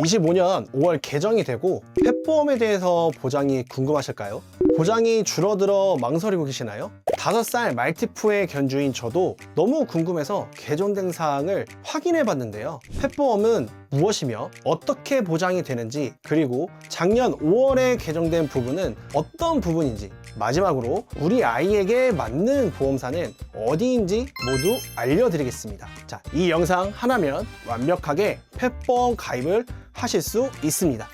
25년 5월 개정이 되고 펫보험에 대해서 보장이 궁금하실까요? 보장이 줄어들어 망설이고 계시나요? 5살 말티푸의 견주인 저도 너무 궁금해서 개정된 사항을 확인해 봤는데요. 펫보험은 무엇이며 어떻게 보장이 되는지, 그리고 작년 5월에 개정된 부분은 어떤 부분인지, 마지막으로 우리 아이에게 맞는 보험사는 어디인지 모두 알려드리겠습니다. 자, 이 영상 하나면 완벽하게 펫보험 가입을 하실 수 있습니다.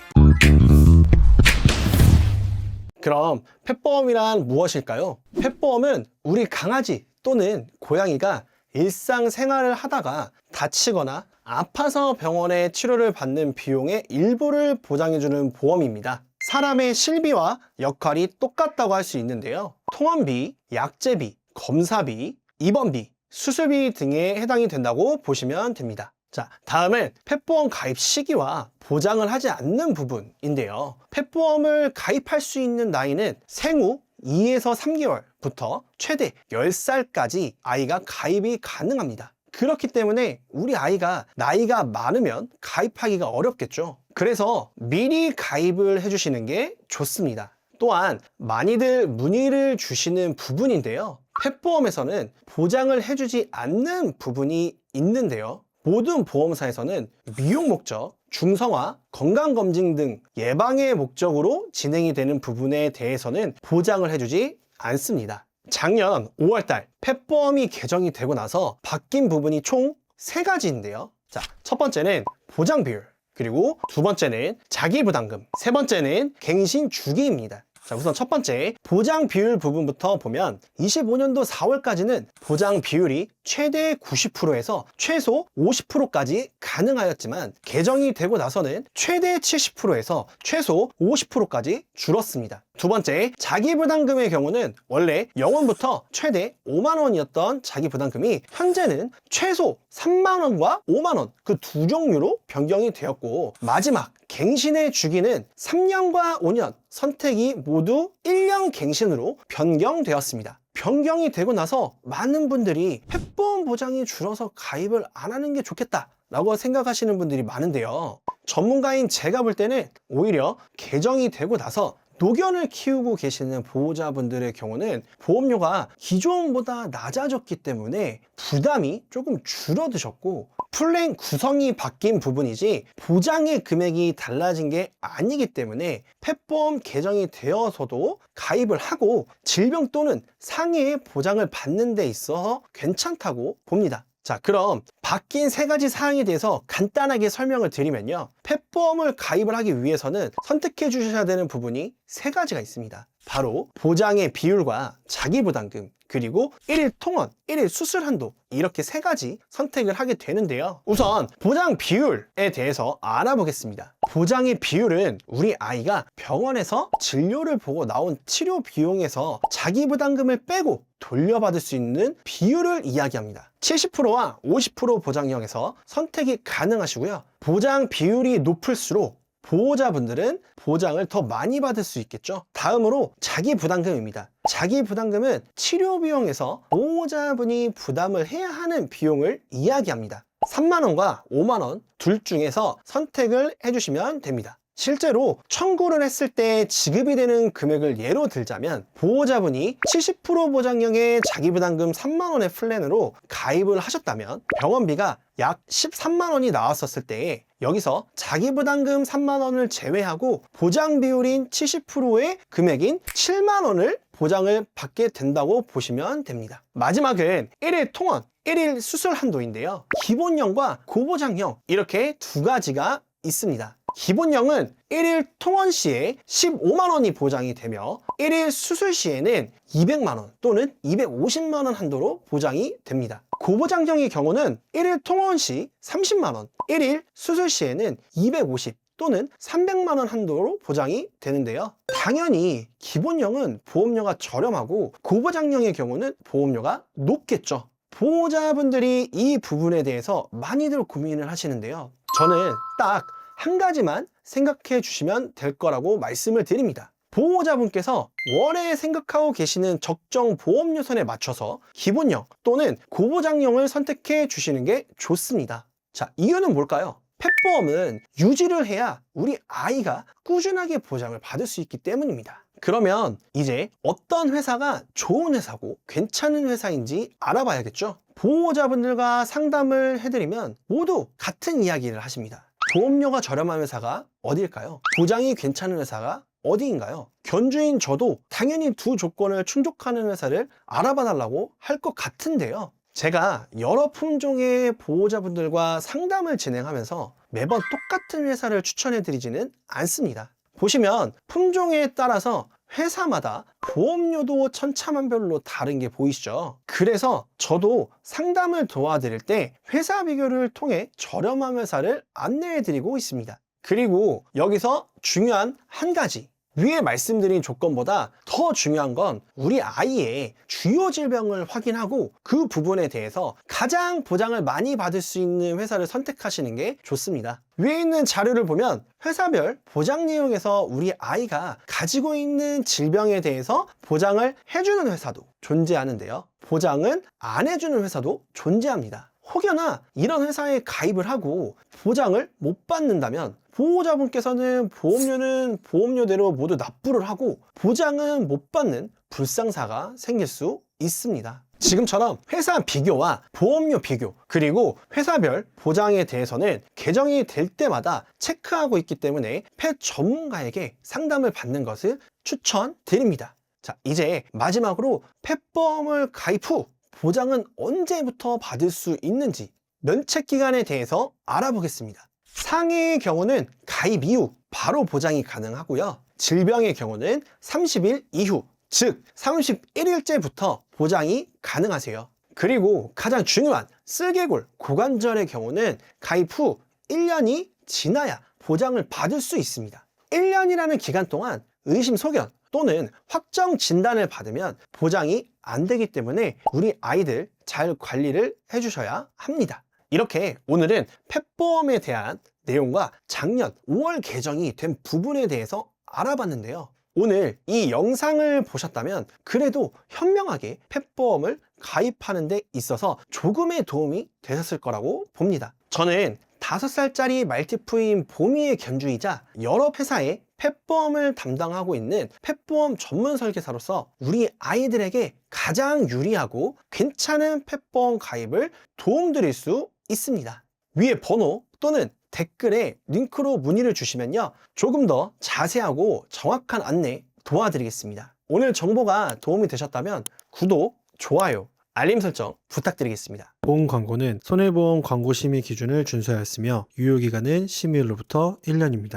그럼 펫보험이란 무엇일까요? 펫보험은 우리 강아지 또는 고양이가 일상생활을 하다가 다치거나 아파서 병원에 치료를 받는 비용의 일부를 보장해주는 보험입니다. 사람의 실비와 역할이 똑같다고 할 수 있는데요. 통원비, 약제비, 검사비, 입원비, 수술비 등에 해당이 된다고 보시면 됩니다. 자, 다음은 펫보험 가입 시기와 보장을 하지 않는 부분인데요. 펫보험을 가입할 수 있는 나이는 생후 2에서 3개월부터 최대 10살까지 아이가 가입이 가능합니다. 그렇기 때문에 우리 아이가 나이가 많으면 가입하기가 어렵겠죠. 그래서 미리 가입을 해주시는 게 좋습니다. 또한 많이들 문의를 주시는 부분인데요. 펫보험에서는 보장을 해주지 않는 부분이 있는데요. 모든 보험사에서는 미용 목적, 중성화, 건강검진 등 예방의 목적으로 진행이 되는 부분에 대해서는 보장을 해주지 않습니다. 작년 5월달 펫보험이 개정이 되고 나서 바뀐 부분이 총 3가지인데요. 자, 첫 번째는 보장 비율, 그리고 두 번째는 자기부담금, 세 번째는 갱신 주기입니다. 자, 우선 첫 번째 보장 비율 부분부터 보면 25년도 4월까지는 보장 비율이 최대 90%에서 최소 50%까지 가능하였지만 개정이 되고 나서는 최대 70%에서 최소 50%까지 줄었습니다. 두 번째, 자기부담금의 경우는 원래 0원부터 최대 5만 원이었던 자기부담금이 현재는 최소 3만 원과 5만 원, 그 두 종류로 변경이 되었고, 마지막 갱신의 주기는 3년과 5년 선택이 모두 1년 갱신으로 변경되었습니다. 변경이 되고 나서 많은 분들이 펫보험 보장이 줄어서 가입을 안 하는 게 좋겠다 라고 생각하시는 분들이 많은데요. 전문가인 제가 볼 때는 오히려 개정이 되고 나서 노견을 키우고 계시는 보호자분들의 경우는 보험료가 기존보다 낮아졌기 때문에 부담이 조금 줄어드셨고, 플랜 구성이 바뀐 부분이지 보장의 금액이 달라진 게 아니기 때문에 펫보험 개정이 되어서도 가입을 하고 질병 또는 상해의 보장을 받는 데 있어서 괜찮다고 봅니다. 자, 그럼 바뀐 3가지 사항에 대해서 간단하게 설명을 드리면요. 펫보험을 가입을 하기 위해서는 선택해 주셔야 되는 부분이 3가지가 있습니다. 바로 보장의 비율과 자기부담금, 그리고 1일 통원, 1일 수술 한도, 이렇게 3가지 선택을 하게 되는데요. 우선 보장 비율에 대해서 알아보겠습니다. 보장의 비율은 우리 아이가 병원에서 진료를 보고 나온 치료 비용에서 자기부담금을 빼고 돌려받을 수 있는 비율을 이야기합니다. 70%와 50% 보장형에서 선택이 가능하시고요. 보장 비율이 높을수록 보호자분들은 보장을 더 많이 받을 수 있겠죠. 다음으로 자기부담금입니다. 자기부담금은 치료 비용에서 보호자분이 부담을 해야 하는 비용을 이야기합니다. 3만 원과 5만 원 둘 중에서 선택을 해주시면 됩니다. 실제로 청구를 했을 때 지급이 되는 금액을 예로 들자면, 보호자분이 70% 보장형의 자기부담금 3만 원의 플랜으로 가입을 하셨다면 병원비가 약 13만 원이 나왔었을 때에 여기서 자기부담금 3만 원을 제외하고 보장 비율인 70%의 금액인 7만 원을 보장을 받게 된다고 보시면 됩니다. 마지막은 1일 통원, 1일 수술 한도인데요. 기본형과 고보장형, 이렇게 2가지가 있습니다. 기본형은 1일 통원 시에 15만 원이 보장이 되며 1일 수술 시에는 200만 원 또는 250만 원 한도로 보장이 됩니다. 고보장형의 경우는 1일 통원 시 30만 원, 1일 수술 시에는 250 또는 300만 원 한도로 보장이 되는데요. 당연히 기본형은 보험료가 저렴하고 고보장형의 경우는 보험료가 높겠죠. 보호자분들이 이 부분에 대해서 많이들 고민을 하시는데요. 저는 딱 한 가지만 생각해 주시면 될 거라고 말씀을 드립니다. 보호자분께서 월에 생각하고 계시는 적정 보험료 선에 맞춰서 기본형 또는 고보장형을 선택해 주시는 게 좋습니다. 자, 이유는 뭘까요? 펫보험은 유지를 해야 우리 아이가 꾸준하게 보장을 받을 수 있기 때문입니다. 그러면 이제 어떤 회사가 좋은 회사고 괜찮은 회사인지 알아봐야겠죠? 보호자분들과 상담을 해드리면 모두 같은 이야기를 하십니다. 보험료가 저렴한 회사가 어디일까요? 보장이 괜찮은 회사가 어디인가요? 견주인 저도 당연히 두 조건을 충족하는 회사를 알아봐 달라고 할 것 같은데요. 제가 여러 품종의 보호자분들과 상담을 진행하면서 매번 똑같은 회사를 추천해 드리지는 않습니다. 보시면 품종에 따라서 회사마다 보험료도 천차만별로 다른 게 보이시죠? 그래서 저도 상담을 도와드릴 때 회사 비교를 통해 저렴한 회사를 안내해 드리고 있습니다. 그리고 여기서 중요한 한 가지, 위에 말씀드린 조건보다 더 중요한 건 우리 아이의 주요 질병을 확인하고 그 부분에 대해서 가장 보장을 많이 받을 수 있는 회사를 선택하시는 게 좋습니다. 위에 있는 자료를 보면 회사별 보장 내용에서 우리 아이가 가지고 있는 질병에 대해서 보장을 해주는 회사도 존재하는데요. 보장은 안 해주는 회사도 존재합니다. 혹여나 이런 회사에 가입을 하고 보장을 못 받는다면 보호자분께서는 보험료는 보험료대로 모두 납부를 하고 보장은 못 받는 불상사가 생길 수 있습니다. 지금처럼 회사 비교와 보험료 비교, 그리고 회사별 보장에 대해서는 개정이 될 때마다 체크하고 있기 때문에 펫 전문가에게 상담을 받는 것을 추천드립니다. 자, 이제 마지막으로 펫보험을 가입 후 보장은 언제부터 받을 수 있는지 면책 기간에 대해서 알아보겠습니다. 상해의 경우는 가입 이후 바로 보장이 가능하고요. 질병의 경우는 30일 이후, 즉 31일째부터 보장이 가능하세요. 그리고 가장 중요한 쓸개골, 고관절의 경우는 가입 후 1년이 지나야 보장을 받을 수 있습니다. 1년이라는 기간 동안 의심소견 또는 확정 진단을 받으면 보장이 안 되기 때문에 우리 아이들 잘 관리를 해주셔야 합니다. 이렇게 오늘은 펫보험에 대한 내용과 작년 5월 개정이 된 부분에 대해서 알아봤는데요. 오늘 이 영상을 보셨다면 그래도 현명하게 펫보험을 가입하는 데 있어서 조금의 도움이 되셨을 거라고 봅니다. 저는 5살짜리 말티푸인 보미의 견주이자 여러 회사의 펫보험을 담당하고 있는 펫보험 전문 설계사로서 우리 아이들에게 가장 유리하고 괜찮은 펫보험 가입을 도움드릴 수 있습니다. 위에 번호 또는 댓글에 링크로 문의를 주시면요, 조금 더 자세하고 정확한 안내 도와드리겠습니다. 오늘 정보가 도움이 되셨다면 구독, 좋아요, 알림 설정 부탁드리겠습니다. 보험 광고는 손해보험 광고 심의 기준을 준수하였으며 유효기간은 심의일로부터 1년입니다.